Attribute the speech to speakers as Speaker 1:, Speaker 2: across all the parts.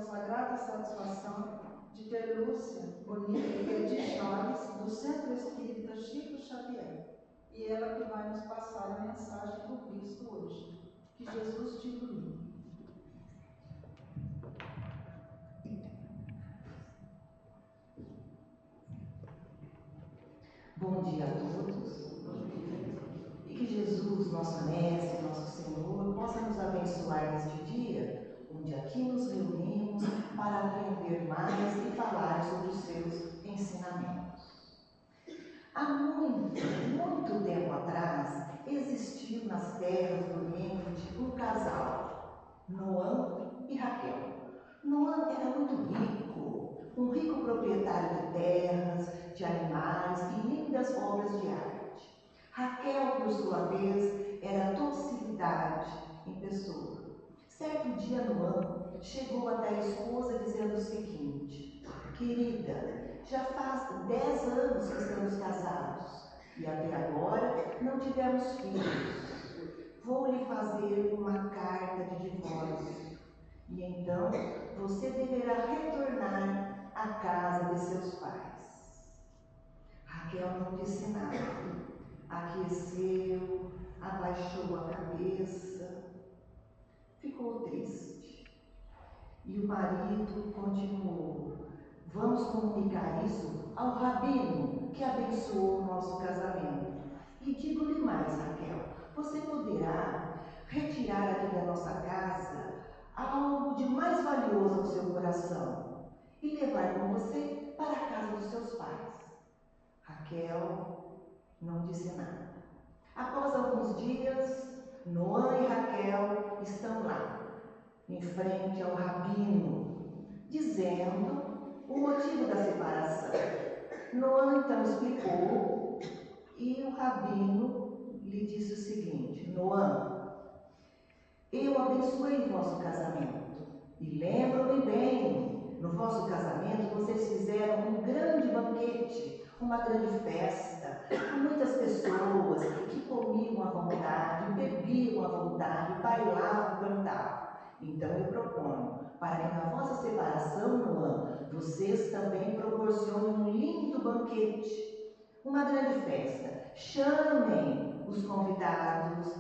Speaker 1: tivemos a grata satisfação de ter Lúcia Bonita de Jales, do Centro Espírita Chico Xavier, e ela que vai nos passar a mensagem do Cristo hoje. Que Jesus te ilumine.
Speaker 2: Bom dia a todos. E que Jesus, nosso Mestre, nosso Senhor, possa nos abençoar neste dia, onde aqui nos reunimos para aprender mais e falar sobre os seus ensinamentos. Há muito tempo atrás, existiu nas terras do Oriente um casal, Noã e Raquel. Noã era muito rico, um rico proprietário de terras, de animais e lindas obras de arte. Raquel, por sua vez, era docilidade em pessoa. Certo dia, Noã chegou até a esposa dizendo o seguinte: querida, já faz 10 anos que estamos casados e até agora não tivemos filhos. Vou lhe fazer uma carta de divórcio e então você deverá retornar à casa de seus pais. Raquel não disse nada, aqueceu, abaixou a cabeça, ficou triste. E o marido continuou: vamos comunicar isso ao rabino que abençoou o nosso casamento. E digo-lhe mais, Raquel, você poderá retirar aqui da nossa casa algo de mais valioso ao seu coração e levar com você para a casa dos seus pais. Raquel não disse nada. Após alguns dias, Noã e Raquel estão lá, em frente ao rabino, dizendo o motivo da separação. Noã então explicou e o rabino lhe disse o seguinte: Noã, eu abençoei o vosso casamento e lembro-me bem, no vosso casamento vocês fizeram um grande banquete, uma grande festa, com muitas pessoas que comiam à vontade, bebiam à vontade, bailavam, cantavam. Então eu proponho, para que na vossa separação, Noã, vocês também proporcionem um lindo banquete, uma grande festa. Chamem os convidados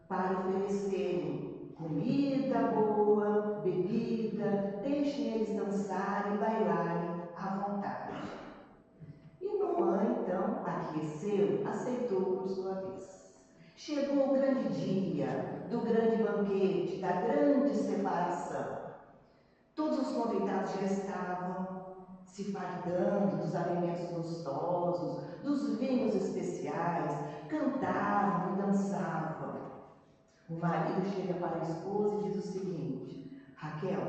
Speaker 2: para oferecerem comida boa, bebida, deixem eles dançarem e bailarem à vontade. E Noã, então, aqueceu, aceitou por sua vez. Chegou o grande dia do grande banquete, da grande separação. Todos os convidados já estavam se fartando dos alimentos gostosos, dos vinhos especiais, cantavam e dançavam. O marido chega para a esposa e diz o seguinte: Raquel,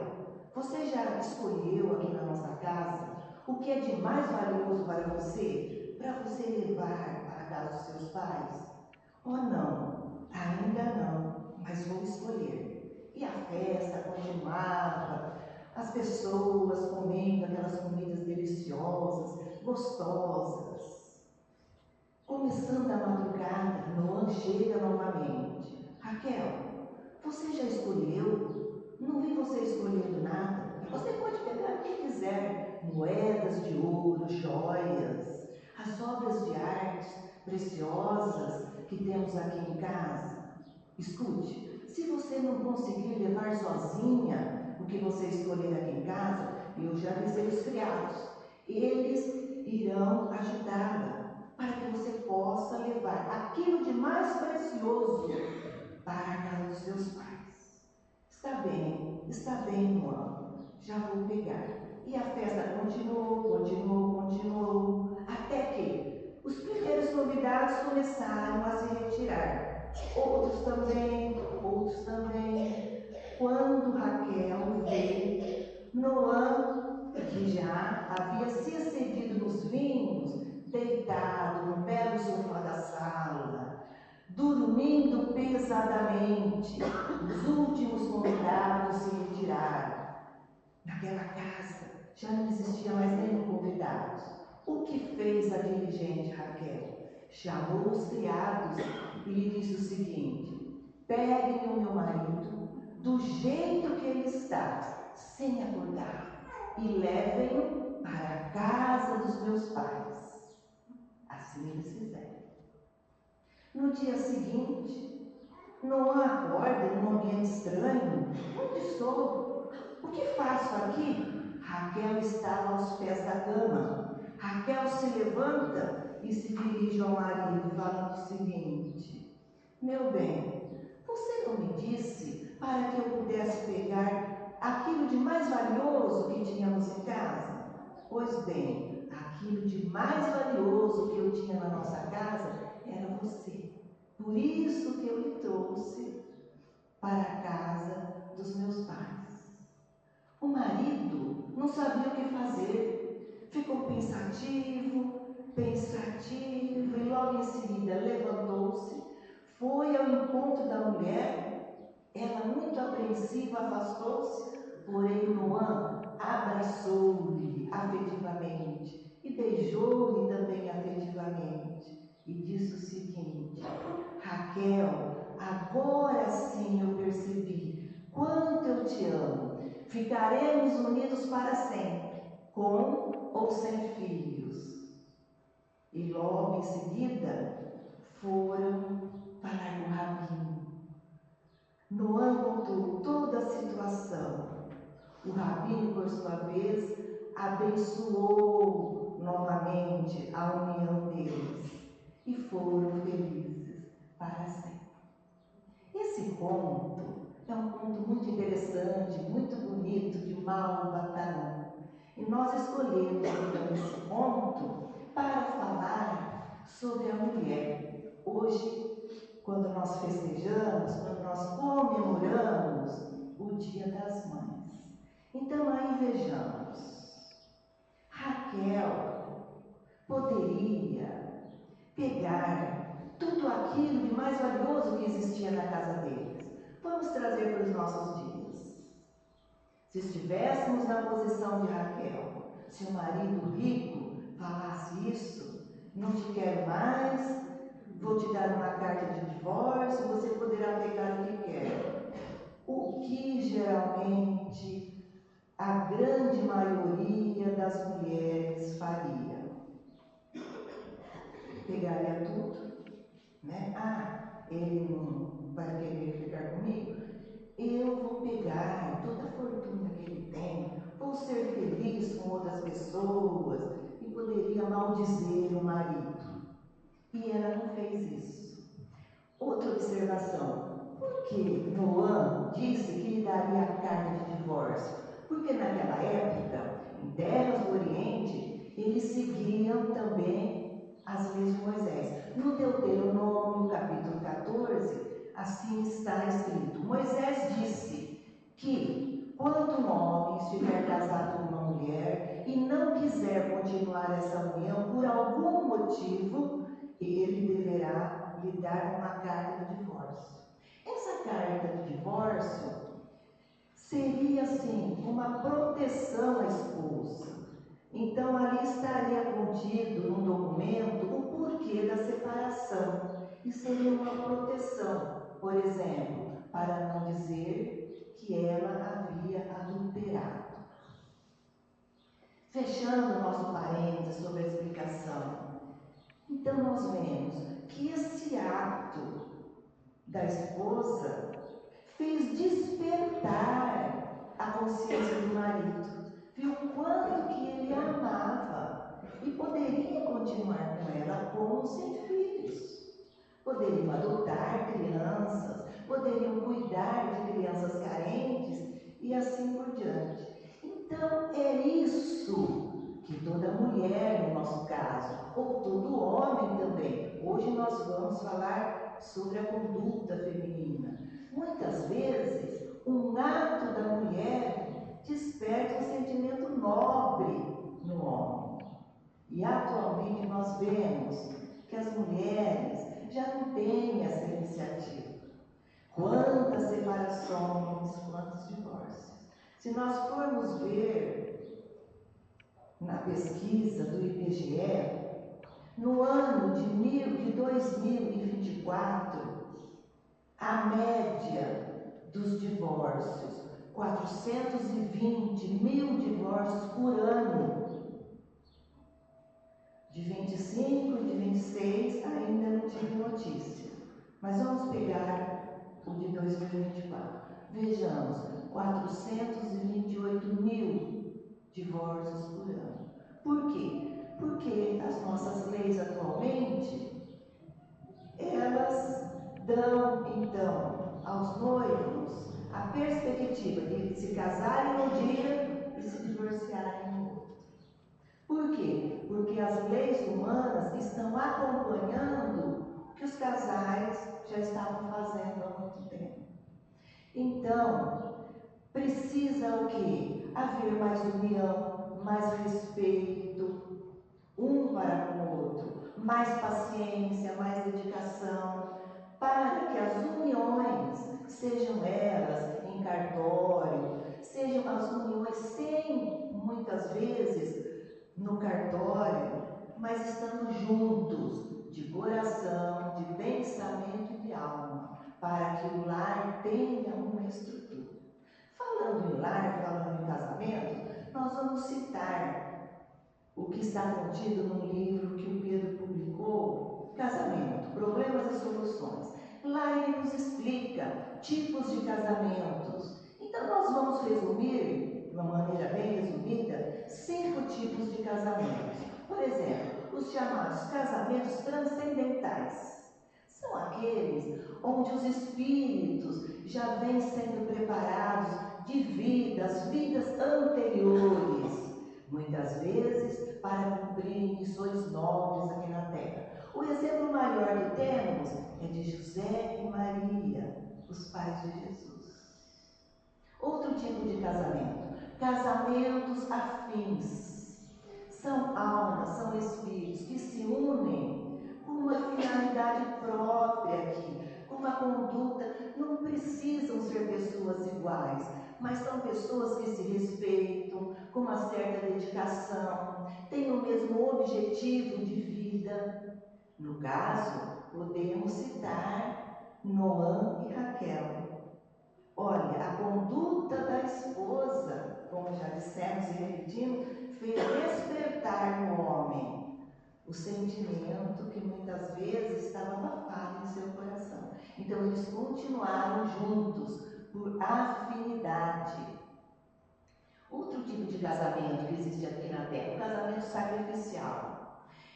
Speaker 2: você já escolheu aqui na nossa casa o que é de mais valioso para você levar para a casa dos seus pais? Oh, não, ainda não, mas vou escolher. E a festa continuava, as pessoas comendo aquelas comidas deliciosas, gostosas. Começando a madrugada, Noã chega novamente. Raquel, você já escolheu? Não vi você escolhendo nada. Você pode pegar o que quiser, moedas de ouro, joias, as obras de arte preciosas que temos aqui em casa. Escute, se você não conseguir levar sozinha o que você escolher aqui em casa, eu já avisei os criados. Eles irão ajudá-la para que você possa levar aquilo de mais precioso para a casa dos seus pais. Está bem, Noã, já vou pegar. E a festa continuou, até que os primeiros convidados começaram a se retirar. Outros também. Quando Raquel vê Noã, que já havia se excedido nos vinhos, deitado no belo sofá da sala, dormindo pesadamente, os últimos convidados se retiraram. Naquela casa já não existia mais nenhum convidado. O que fez a diligente Raquel? Chamou os criados e lhe disse o seguinte: peguem o meu marido do jeito que ele está sem acordar, e levem-no para a casa dos meus pais. Assim eles fizeram. No dia seguinte, Noã acorda num ambiente estranho. Onde estou? O que faço aqui? Raquel estava aos pés da cama. Raquel se levanta e se dirige ao marido, falando o seguinte: meu bem, você não me disse para que eu pudesse pegar aquilo de mais valioso que tínhamos em casa? Pois bem, aquilo de mais valioso que eu tinha na nossa casa era você. Por isso que eu lhe trouxe para a casa dos meus pais. O marido não sabia o que fazer. Ficou pensativo, e logo em seguida levantou-se, foi ao encontro da mulher. Ela, muito apreensiva, afastou-se, porém Noã abraçou-lhe afetivamente e beijou-lhe também afetivamente e disse o seguinte: Raquel, agora sim eu percebi quanto eu te amo. Ficaremos unidos para sempre, com ou sem filhos. E logo em seguida foram falar com o rabino. Noã contou toda a situação. O rabino, por sua vez, abençoou novamente a união deles e foram felizes para sempre. Esse conto é um conto muito interessante, muito bonito, de Malbataan. E nós escolhemos então esse conto para falar sobre a mulher. Hoje, quando nós festejamos, quando nós comemoramos o Dia das Mães. Então aí vejamos, Raquel poderia pegar tudo aquilo de mais valioso que existia na casa deles. Vamos trazer para os nossos dias. Se estivéssemos na posição de Raquel, se o marido rico falasse isso: não te quero mais, vou te dar uma carta de divórcio, você poderá pegar o que quer. O que geralmente a grande maioria das mulheres faria? Pegaria tudo, né? Ele não vai querer ficar comigo? Eu vou pegar toda a fortuna que ele tem, vou ser feliz com outras pessoas, e poderia maldizer o marido. E ela não fez isso. Outra observação: por que Noã disse que lhe daria a carta de divórcio? Porque naquela época, em terras do Oriente, eles seguiam também as leis de Moisés. No Deuteronômio, capítulo 14, assim está escrito: Moisés disse que quando um homem estiver casado com uma mulher e não quiser continuar essa união por algum motivo, ele deverá lhe dar uma carta de divórcio. Essa carta de divórcio seria assim uma proteção à esposa. Então ali estaria contido num documento o porquê da separação e seria uma proteção. Por exemplo, para não dizer que ela havia adulterado. Fechando o nosso parênteses sobre a explicação, então nós vemos que esse ato da esposa fez despertar a consciência do marido, viu quanto que ele a amava e poderia continuar com ela como sem filhos. Poderiam adotar crianças, poderiam cuidar de crianças carentes e assim por diante. Então é isso que toda mulher, no nosso caso, ou todo homem também. Hoje nós vamos falar sobre a conduta feminina. Muitas vezes, um ato da mulher desperta um sentimento nobre no homem. E atualmente nós vemos que as mulheres já não têm essa iniciativa. Quantas separações, quantos divórcios. Se nós formos ver na pesquisa do IBGE, no ano de 2024, a média dos divórcios 420 mil divórcios por ano. De 25 e de 26 ainda não tive notícia. Mas vamos pegar o de 2024. Vejamos, 428 mil divórcios por ano. Por quê? Porque as nossas leis atualmente, elas dão, então, aos noivos a perspectiva de se casarem um dia e se divorciarem no outro. Por quê? Porque as leis humanas estão acompanhando o que os casais já estavam fazendo há muito tempo. Então, precisa o quê? Haver mais união, mais respeito, um para com o outro, mais paciência, mais dedicação, para que as uniões, sejam elas em cartório, sejam as uniões sem, muitas vezes, no cartório, mas estando juntos, de coração, de pensamento e de alma, para que o lar tenha uma estrutura. Falando em lar, falando em casamento, nós vamos citar o que está contido no livro que o Pedro publicou, Casamento, Problemas e Soluções. Lá ele nos explica tipos de casamentos. Então nós vamos resumir, de uma maneira bem resumida, 5 tipos de casamentos. Por exemplo, os chamados casamentos transcendentais. São aqueles onde os espíritos já vêm sendo preparados de vidas anteriores, muitas vezes para cumprir missões nobres aqui na Terra. O exemplo maior que temos é de José e Maria, os pais de Jesus. Outro tipo de casamento, casamentos afins. São almas, são espíritos que se unem com uma finalidade própria aqui, com uma conduta. Não precisam ser pessoas iguais, mas são pessoas que se respeitam, com uma certa dedicação, têm o mesmo objetivo de vida. No caso, podemos citar Noã e Raquel. Olha, a conduta da esposa, como já dissemos e repetimos, fez despertar no homem o sentimento que muitas vezes estava abafado em seu coração. Então eles continuaram juntos por afinidade. Outro tipo de casamento que existe aqui na Terra, o casamento sacrificial.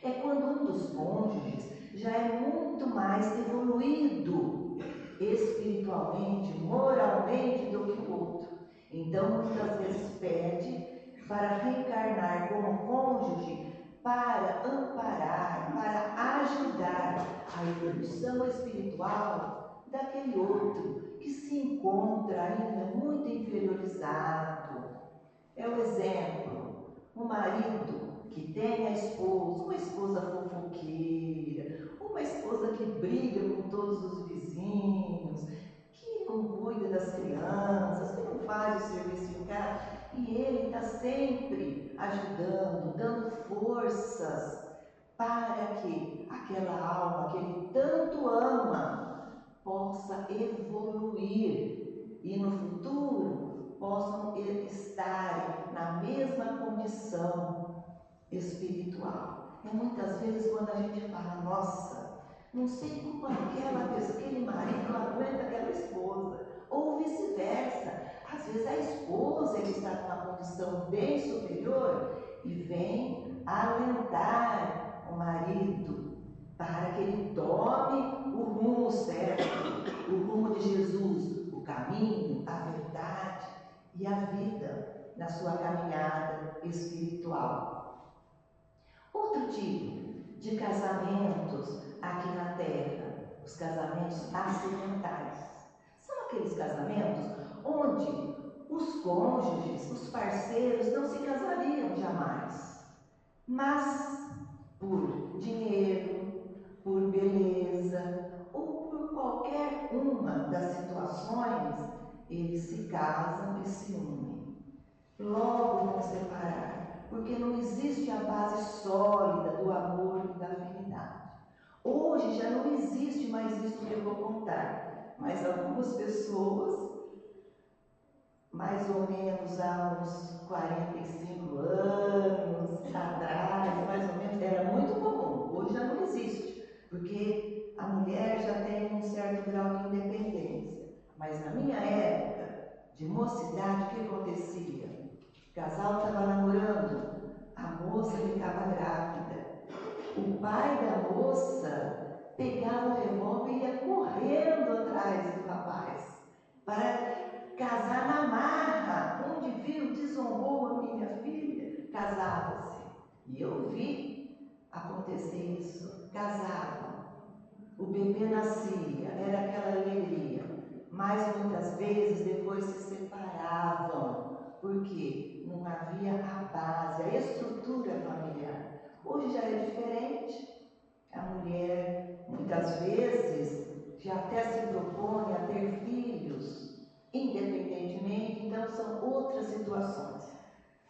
Speaker 2: É quando um dos cônjuges já é muito mais evoluído espiritualmente, moralmente do que o outro. Então muitas vezes pede para reencarnar como cônjuge, para amparar, para ajudar a evolução espiritual daquele outro que se encontra ainda muito inferiorizado. É o exemplo, o marido que tem a esposa, uma esposa fofoqueira, uma esposa que briga com todos os vizinhos, que não cuida das crianças, que não faz o serviço em casa, e ele está sempre ajudando, dando forças para que aquela alma que ele tanto ama possa evoluir e no futuro possam estar na mesma condição espiritual. E muitas vezes quando a gente fala, nossa, não sei como aquele marido não aguenta aquela esposa, ou vice-versa. Às vezes a esposa ele está numa condição bem superior e vem alentar o marido para que ele tome o rumo certo, o rumo de Jesus, o caminho, a verdade e a vida na sua caminhada espiritual. Outro tipo de casamentos aqui na Terra, os casamentos acidentais. São aqueles casamentos onde os cônjuges, os parceiros não se casariam jamais, mas por dinheiro, por beleza ou por qualquer uma das situações, eles se casam e se unem. Logo vão separar, porque não existe a base sólida do amor e da afinidade. Hoje já não existe mais isso que eu vou contar, mas algumas pessoas mais ou menos há uns 45 anos atrás, mais ou menos, era muito comum. Hoje já não existe, porque a mulher já tem um certo grau de independência. Mas na minha época, de mocidade, o que acontecia? O casal estava namorando, a moça ficava grávida. O pai da moça pegava o revólver e ia correndo atrás do rapaz para casar na marra. Onde viu, desonrou a minha filha, casava-se. E eu vi acontecer isso. Casavam, o bebê nascia, era aquela alegria. Mas muitas vezes depois se separavam, porque não havia a base, a estrutura familiar. Hoje já é diferente. A mulher, muitas vezes, já até se propõe a ter filhos, independentemente, então são outras situações.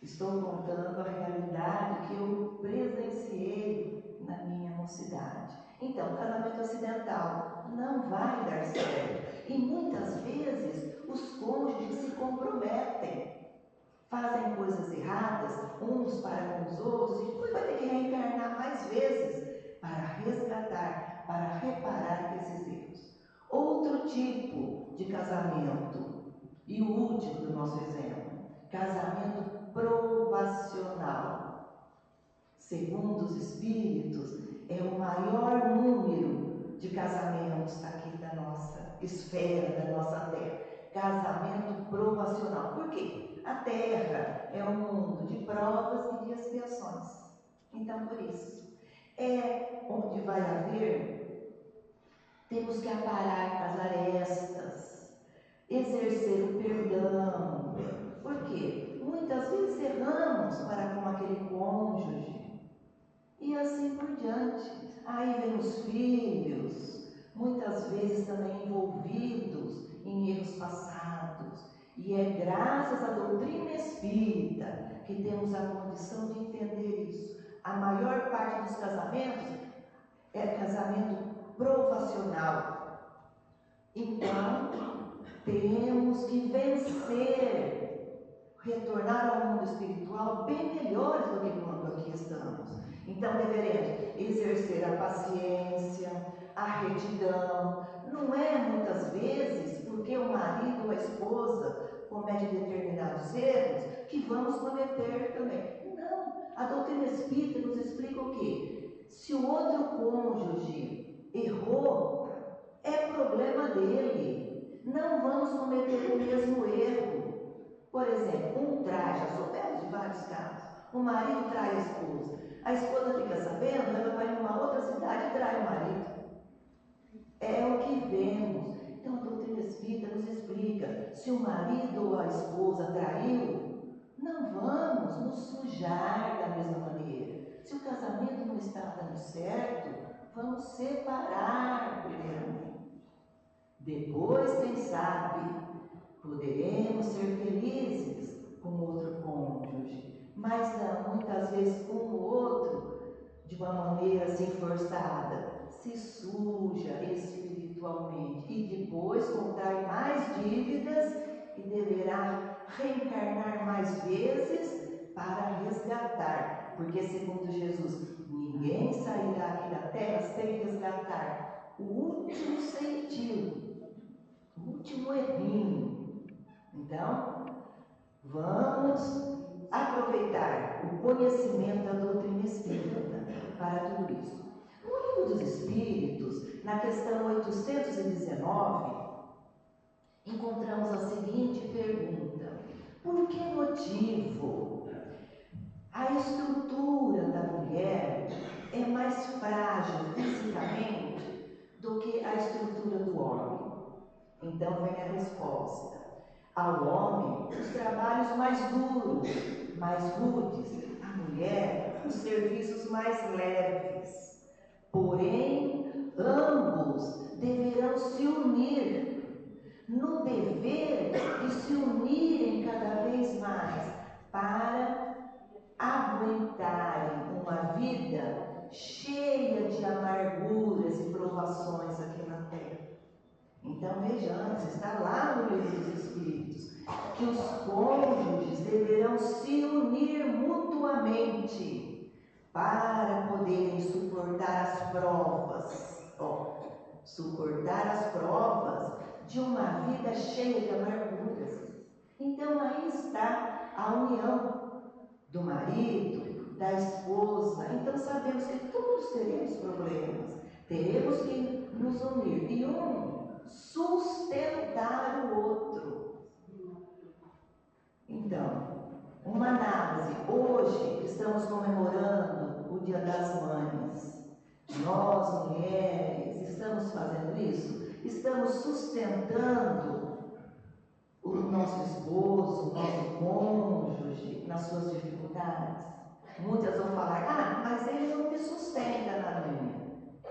Speaker 2: Estou contando a realidade que eu presenciei na minha mocidade. Então, casamento ocidental não vai dar certo. E muitas vezes os cônjuges se comprometem, fazem coisas erradas uns para com os outros, e depois vai ter que reencarnar mais vezes para resgatar, para reparar esses erros. Outro tipo de casamento, e o último do nosso exemplo, casamento provacional. Segundo os espíritos, é o maior número de casamentos aqui da nossa esfera, da nossa terra. Casamento provacional. Por quê? A terra é um mundo de provas e de expiações. Então, por isso, é onde vai haver, temos que aparar as arestas, exercer o perdão. Por quê? Muitas vezes erramos para com aquele cônjuge. E assim por diante. Aí vem os filhos, muitas vezes também envolvidos em erros passados. E é graças à doutrina espírita que temos a condição de entender isso. A maior parte dos casamentos é casamento provacional. Então, temos que vencer, retornar ao mundo espiritual bem melhores do que quando aqui estamos. Então, deveremos exercer a paciência, a retidão. Não é muitas vezes porque o marido ou a esposa comete determinados erros que vamos cometer também. Não, a doutrina espírita nos explica o quê? Se o outro cônjuge errou, é problema dele. Não vamos cometer o mesmo erro. Por exemplo, um trai, já soubemos de vários casos. O marido trai a esposa fica sabendo, ela vai numa outra cidade e trai o marido. É o que vemos. Então a doutrina espírita nos explica: se o marido ou a esposa traiu, não vamos nos sujar da mesma maneira. Se o casamento não está dando certo, vamos separar primeiramente. Depois, quem sabe, poderemos ser felizes com outro cônjuge, mas não muitas vezes com o outro de uma maneira assim forçada, se suja espiritualmente e depois contrai mais dívidas e deverá reencarnar mais vezes para resgatar, porque segundo Jesus, ninguém sairá aqui da terra sem resgatar o último centímetro, o último errinho. Então, vamos aproveitar o conhecimento da doutrina espírita para tudo isso. No Livro dos Espíritos, na questão 819, encontramos a seguinte pergunta: por que motivo a estrutura da mulher é mais frágil fisicamente do que a estrutura do homem? Então vem a resposta: ao homem, os trabalhos mais duros, mais rudes; à mulher, os serviços mais leves. Porém, ambos deverão se unir no dever de se unirem cada vez mais para aguentarem uma vida cheia de amarguras e provações aqui na terra. Então vejamos, está lá no Livro dos Espíritos, que os cônjuges deverão se unir mutuamente para poderem suportar as provas, suportar as provas de uma vida cheia de amarguras. Então aí está a união do marido, da esposa. Então sabemos que todos teremos problemas, teremos que nos unir e um sustentar o outro. Então, uma análise. Hoje estamos comemorando o Dia das Mães. Nós, mulheres, estamos fazendo isso? Estamos sustentando o nosso esposo, o nosso cônjuge nas suas dificuldades? Muitas vão falar, mas ele não me sustenta na minha.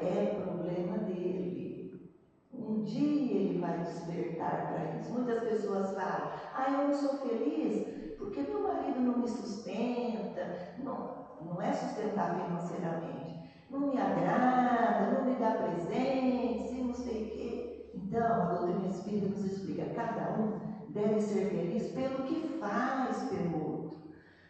Speaker 2: É problema dele. Um dia ele vai despertar para isso. Muitas pessoas falam, eu não sou feliz porque meu marido não me sustenta. Não é sustentar financeiramente. Não me agrada, não me dá presentes, não sei o quê. Então, a doutrina espírita nos explica, cada um deve ser feliz pelo que faz pelo outro.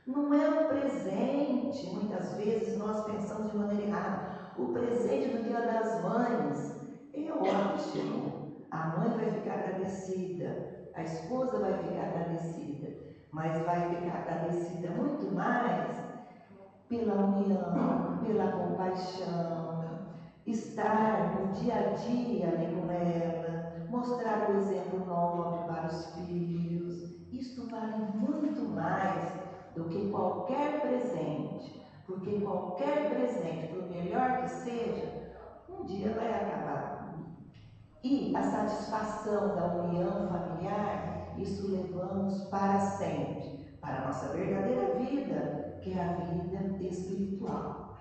Speaker 2: Não é um presente. Muitas vezes nós pensamos de maneira errada. O presente do Dia das Mães é ótimo. A mãe vai ficar agradecida, a esposa vai ficar agradecida, mas vai ficar agradecida muito mais pela união, pela compaixão, estar no dia a dia ali com ela, mostrar o exemplo nobre para os filhos. Isto vale muito mais do que qualquer presente, porque qualquer presente, por melhor que seja, um dia vai acabar. E a satisfação da união familiar, isso levamos para sempre, para a nossa verdadeira vida, que é a vida espiritual.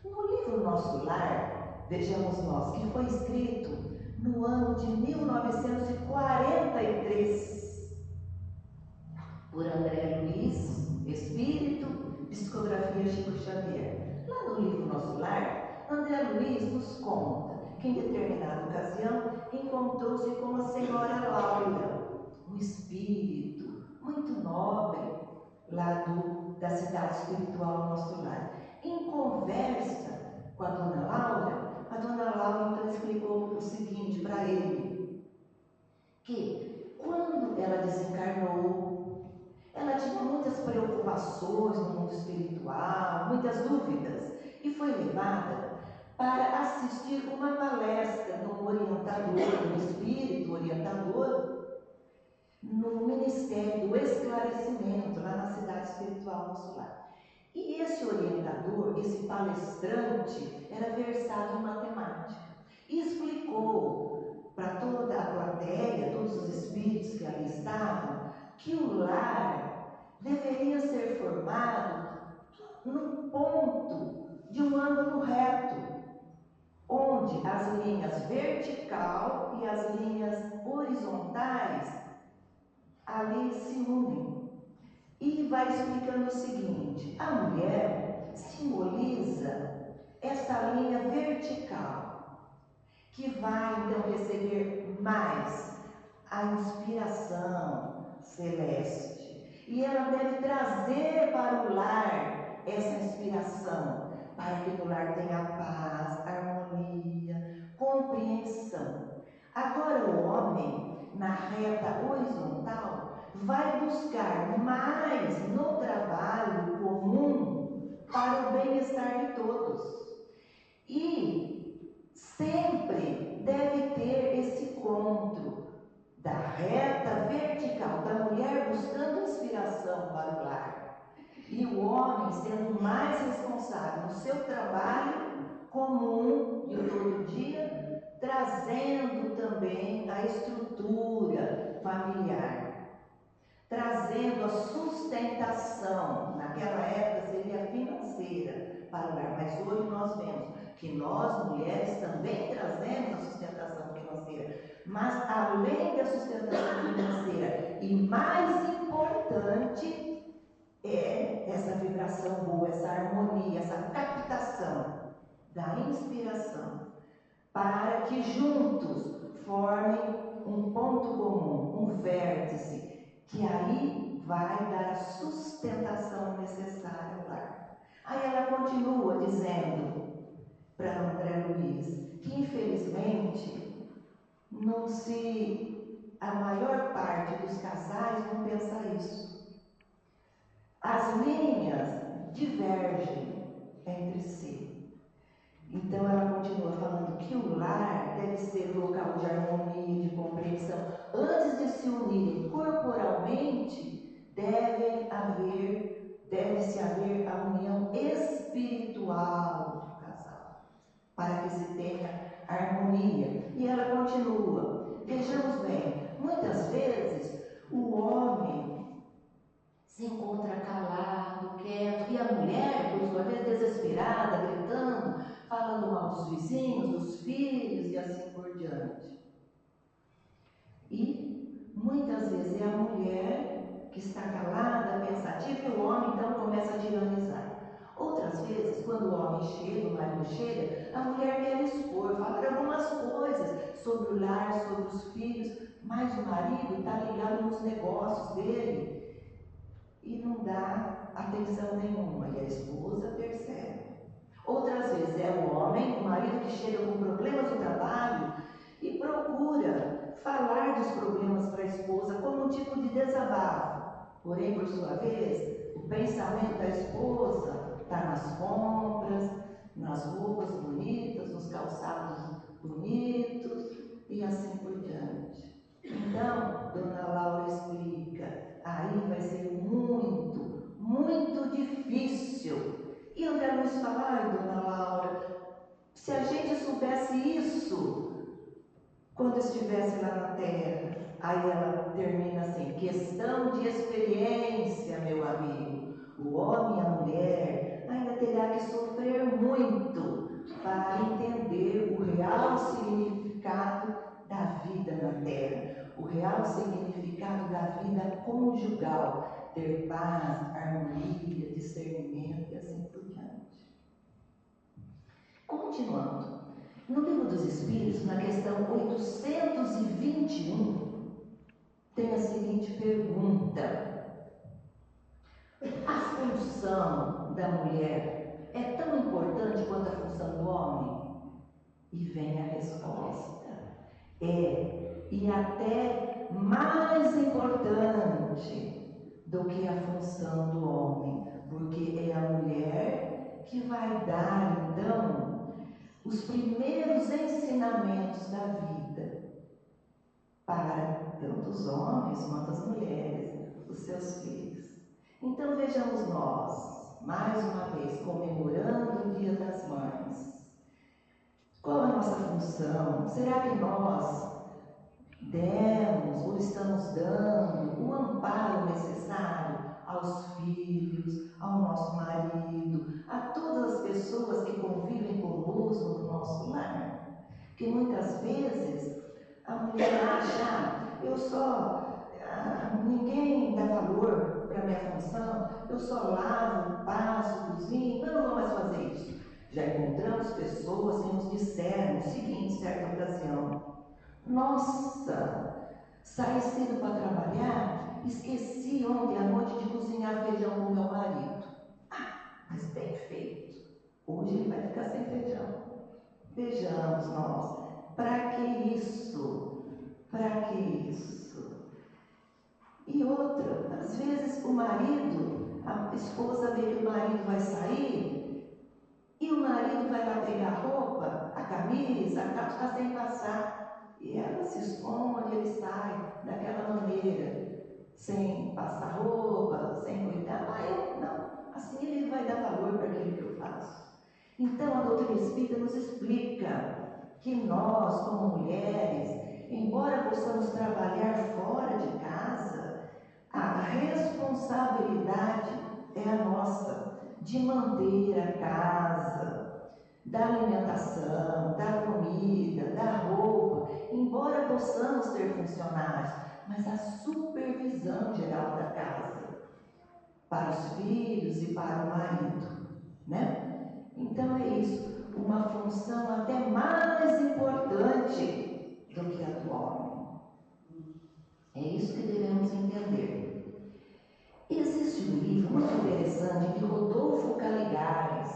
Speaker 2: No livro Nosso Lar, vejamos nós, que foi escrito no ano de 1943, por André Luiz, Espírito, Psicografia Chico Xavier. Lá no livro Nosso Lar, André Luiz nos conta que em determinada ocasião encontrou-se com a senhora Laura, um espírito muito nobre lá da cidade espiritual Nosso Lar. Em conversa com a dona Laura então explicou o seguinte para ele, que quando ela desencarnou, ela tinha muitas preocupações no mundo espiritual, muitas dúvidas, e foi levada para assistir uma palestra de um orientador, um espírito orientador, no Ministério do Esclarecimento, lá na cidade espiritual Nosso Lar. E esse orientador, esse palestrante, era versado em matemática e explicou para toda a plateia, todos os espíritos que ali estavam, que o lar deveria ser formado num ponto de um ângulo reto, onde as linhas vertical e as linhas horizontais ali se unem. E vai explicando o seguinte: a mulher simboliza essa linha vertical, que vai então receber mais a inspiração celeste. E ela deve trazer para o lar essa inspiração, para que no lar tenha paz, harmonia, compreensão. Agora o homem, na reta horizontal, vai buscar mais no trabalho comum para o bem-estar de todos. E sempre deve ter esse encontro da reta vertical, da mulher buscando inspiração para o lar, e o homem sendo mais responsável no seu trabalho comum de todo dia, trazendo também a estrutura familiar, trazendo a sustentação. Naquela época seria financeira para o lar, mas hoje nós vemos que nós, mulheres, também trazemos a sustentação financeira, mas além da sustentação financeira, e mais importante, é essa vibração boa, essa harmonia, essa captação da inspiração, para que juntos formem um ponto comum, um vértice, que aí vai dar a sustentação necessária ao lar. Aí ela continua dizendo para André Luiz que, infelizmente, a maior parte dos casais não pensa isso. As linhas divergem entre si. Então ela continua falando que o lar deve ser local de harmonia, de compreensão. Antes de se unirem corporalmente, deve-se haver a união espiritual do casal, para que se tenha harmonia. E ela continua, vejamos bem, muitas vezes o homem se encontra calado, quieto, e a mulher, por sua vez, desesperada, gritando, falando mal dos vizinhos, dos filhos e assim por diante. E muitas vezes é a mulher que está calada, pensativa, e o homem então começa a tiranizar. Outras vezes, quando o homem chega, o marido chega, a mulher quer expor, falar algumas coisas sobre o lar, sobre os filhos, mas o marido está ligado nos negócios dele e não dá atenção nenhuma, e a esposa percebe. Outras vezes é o homem, o marido, que chega com problemas no trabalho e procura falar dos problemas para a esposa como um tipo de desabafo. Porém, por sua vez, o pensamento da esposa está nas compras, nas roupas bonitas, nos calçados bonitos e assim por diante. Então, Dona Laura explica, aí vai ser muito, muito difícil. E André Luiz fala, ai, Dona Laura, se a gente soubesse isso quando estivesse lá na Terra. Aí ela termina assim, questão de experiência, meu amigo. O homem e a mulher ainda terá que sofrer muito para entender o real significado da vida na Terra, o real significado da vida conjugal, ter paz, harmonia, discernimento e assim por diante. Continuando, no Livro dos Espíritos, na questão 821, tem a seguinte pergunta: a função da mulher é tão importante quanto a função do homem? E vem a resposta: é, e até mais importante do que a função do homem, porque é a mulher que vai dar, então, os primeiros ensinamentos da vida para tanto os homens quanto as mulheres, os seus filhos. Então vejamos nós, mais uma vez, comemorando o Dia das Mães. Qual é a nossa função? Será que nós demos ou estamos dando o amparo necessário aos filhos, ao nosso marido, a todas as pessoas que convivem conosco no nosso lar? Porque muitas vezes a mulher acha, ninguém dá valor para a minha função, eu só lavo, passo, cozinho, eu não vou mais fazer isso. Já encontramos pessoas que nos disseram o seguinte, em certa ocasião: nossa, saí cedo para trabalhar, esqueci ontem à noite de cozinhar feijão com meu marido. Ah, mas bem feito, hoje ele vai ficar sem feijão. Vejamos nós, para que isso? Para que isso? E outra, às vezes o marido, a esposa vê que o marido vai sair e o marido vai lá pegar a roupa, a camisa, a calça está sem passar. E ela se esconde, ele sai daquela maneira, sem passar roupa, sem cuidar. Não, assim ele vai dar valor para aquilo que eu faço. Então a doutrina espírita nos explica que nós, como mulheres, embora possamos trabalhar fora de casa, a responsabilidade é a nossa, de manter a casa, da alimentação, da comida, da roupa, embora possamos ter funcionários, mas a supervisão geral da casa, para os filhos e para o marido, né? Então é isso, uma função até mais importante do que a do homem. É isso que devemos entender. um livro muito interessante de Rodolfo Caligares,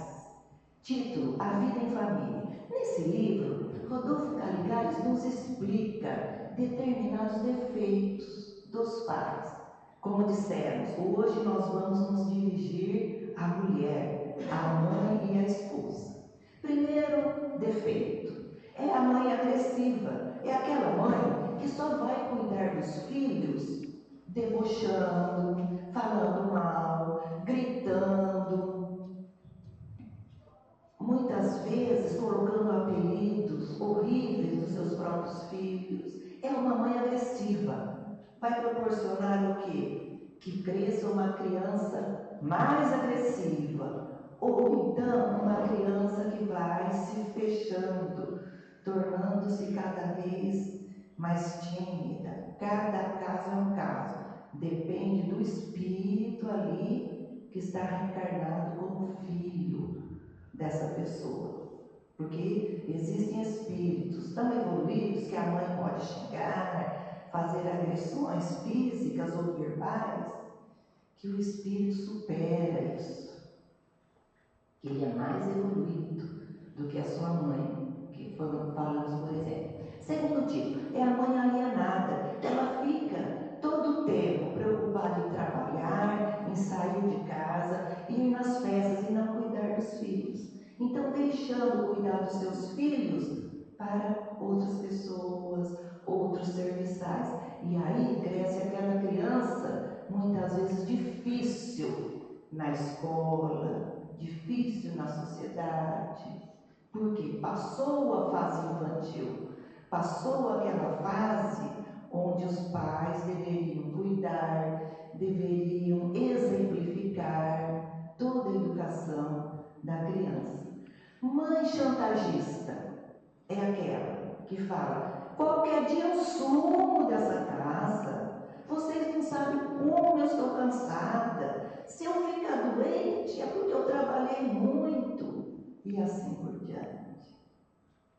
Speaker 2: título A Vida em Família. Nesse livro, Rodolfo Caligares nos explica determinados defeitos dos pais. Como dissemos, hoje nós vamos nos dirigir à mulher, à mãe e à esposa. Primeiro defeito é a mãe agressiva. É aquela mãe que só vai cuidar dos filhos debochando, falando mal, gritando, muitas vezes colocando apelidos horríveis nos seus próprios filhos. É uma mãe agressiva. Vai proporcionar o quê? Que cresça uma criança mais agressiva, ou então uma criança que vai se fechando, tornando-se cada vez mais tímida. Cada caso é um caso. Depende do espírito ali que está reencarnado como filho dessa pessoa. Porque existem espíritos tão evoluídos que a mãe pode xingar, fazer agressões físicas ou verbais, que o espírito supera isso. Que ele é mais evoluído do que a sua mãe, que falamos, por exemplo. Segundo tipo, é a mãe alienada. Ela fica todo o tempo preocupada em trabalhar, em sair de casa, ir nas festas e não cuidar dos filhos. Então, deixando cuidar dos seus filhos para outras pessoas, outros serviçais. E aí cresce aquela criança, muitas vezes difícil na escola, difícil na sociedade, porque passou a fase infantil, passou aquela fase onde os pais deveriam cuidar, deveriam exemplificar toda a educação da criança. Mãe chantagista é aquela que fala: qualquer dia eu sumo dessa casa, vocês não sabem como eu estou cansada, se eu ficar doente é porque eu trabalhei muito, e assim por diante.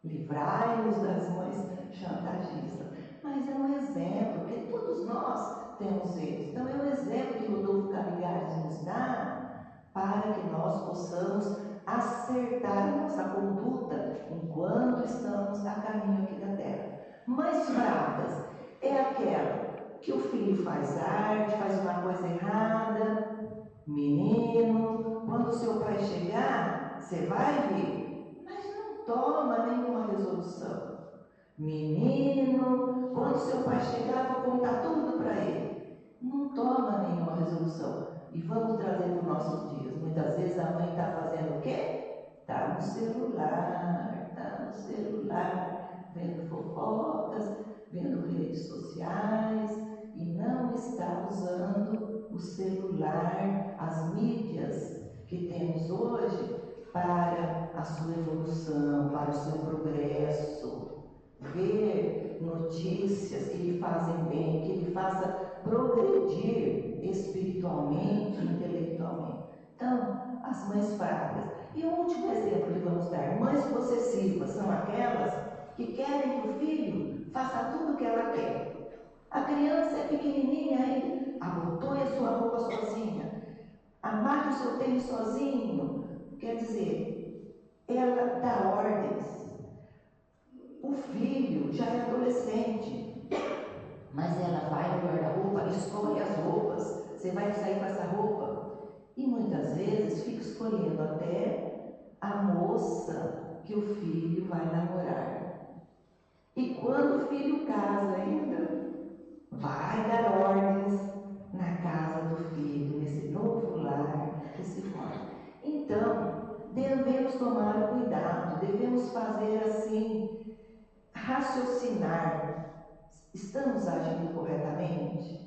Speaker 2: Livrai-nos das mães chantagistas. Mas é um exemplo, porque todos nós temos eles. Então é um exemplo que Rodolfo Caligares nos dá para que nós possamos acertar a nossa conduta enquanto estamos a caminho aqui da Terra. Mães fracas é aquela que o filho faz arte, faz uma coisa errada. Menino, quando o seu pai chegar, você vai ver, mas não toma nenhuma resolução. Menino, quando seu pai chegar, vou contar tudo para ele. Não toma nenhuma resolução. E vamos trazer para os nossos dias. Muitas vezes a mãe está fazendo o quê? Está no celular, vendo fofocas, vendo redes sociais, e não está usando o celular, as mídias que temos hoje para a sua evolução, para o seu progresso. Ver notícias que lhe fazem bem, que lhe faça progredir espiritualmente e intelectualmente. Então, as mães fracas. E o último exemplo que vamos dar: mães possessivas são aquelas que querem que o filho faça tudo o que ela quer. A criança é pequenininha ainda, abotoe a sua roupa sozinha, amarre o seu tênis sozinho. Quer dizer, ela dá ordens. O filho já é adolescente, mas ela vai no guarda-roupa, escolhe as roupas. Você vai sair com essa roupa? E muitas vezes fica escolhendo até a moça que o filho vai namorar. E quando o filho casa ainda, vai dar ordens na casa do filho, nesse novo lar que se forma. Então, devemos tomar cuidado, devemos fazer assim, raciocinar. Estamos agindo corretamente?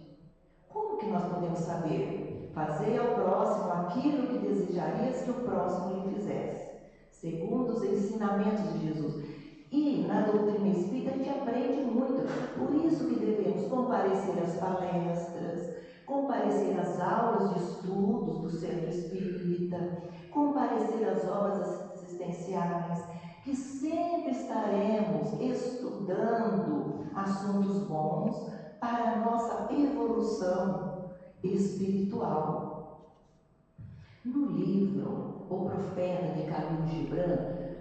Speaker 2: Como que nós podemos saber? Fazer ao próximo aquilo que desejarias que o próximo lhe fizesse, segundo os ensinamentos de Jesus. E na doutrina espírita a gente aprende muito. Por isso que devemos comparecer às palestras, comparecer às aulas de estudos do centro espírita, comparecer às obras assistenciais, que sempre estaremos estudando assuntos bons para a nossa evolução espiritual. No livro O Profeta de Khalil Gibran,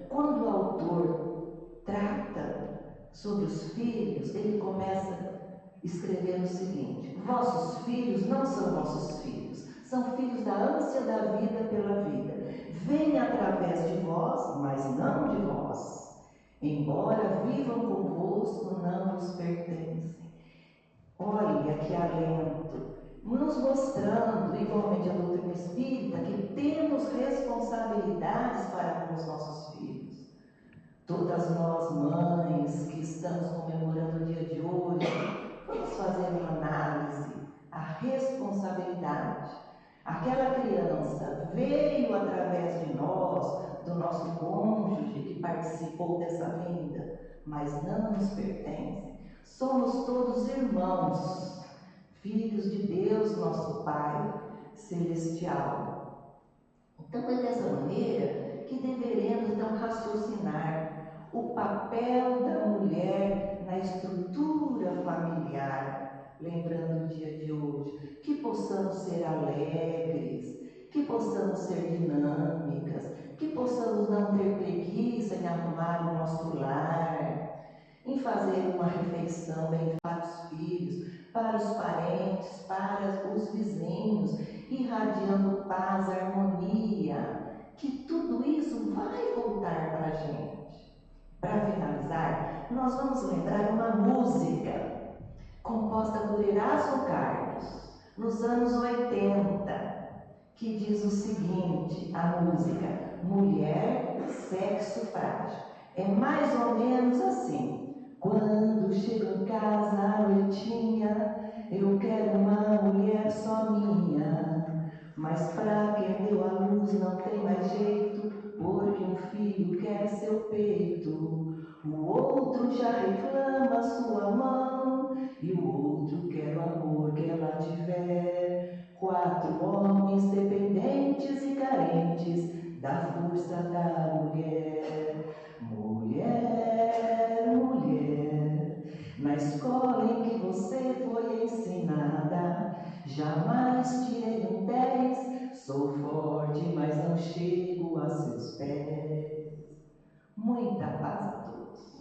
Speaker 2: quando o autor trata sobre os filhos, ele começa escrevendo o seguinte: vossos filhos não são nossos filhos, são filhos da ânsia da vida pela vida. Vêm através de vós, mas não de vós. Embora vivam convosco, não vos pertencem. Olha que alento, nos mostrando, igualmente a doutrina espírita, que temos responsabilidades para com os nossos filhos. Todas nós, mães, que estamos comemorando o dia de hoje, vamos fazer uma análise, a responsabilidade. Aquela criança veio através de nós, do nosso cônjuge que participou dessa vinda, mas não nos pertence. Somos todos irmãos, filhos de Deus, nosso Pai Celestial. Então é dessa maneira que deveremos então raciocinar o papel da mulher na estrutura familiar, lembrando o dia de hoje, que possamos ser alegres, que possamos ser dinâmicas, que possamos não ter preguiça em arrumar o nosso lar, em fazer uma refeição bem para os filhos, para os parentes, para os vizinhos, irradiando paz, harmonia, que tudo isso vai voltar para a gente. Para finalizar, nós vamos lembrar uma música composta por Erasmo Carlos, nos anos 80, que diz o seguinte, a música: Mulher, sexo frágil. É mais ou menos assim: quando chego em casa à noitinha, eu quero uma mulher só minha. Mas pra quem deu a luz não tem mais jeito, porque um filho quer seu peito. O outro já reclama sua mão, e o outro quer o amor que ela tiver. 4 homens dependentes e carentes da força da mulher. Mulher, mulher, na escola em que você foi ensinada, jamais tirei um 10, sou forte, mas não chego a seus pés. Muita paz a todos.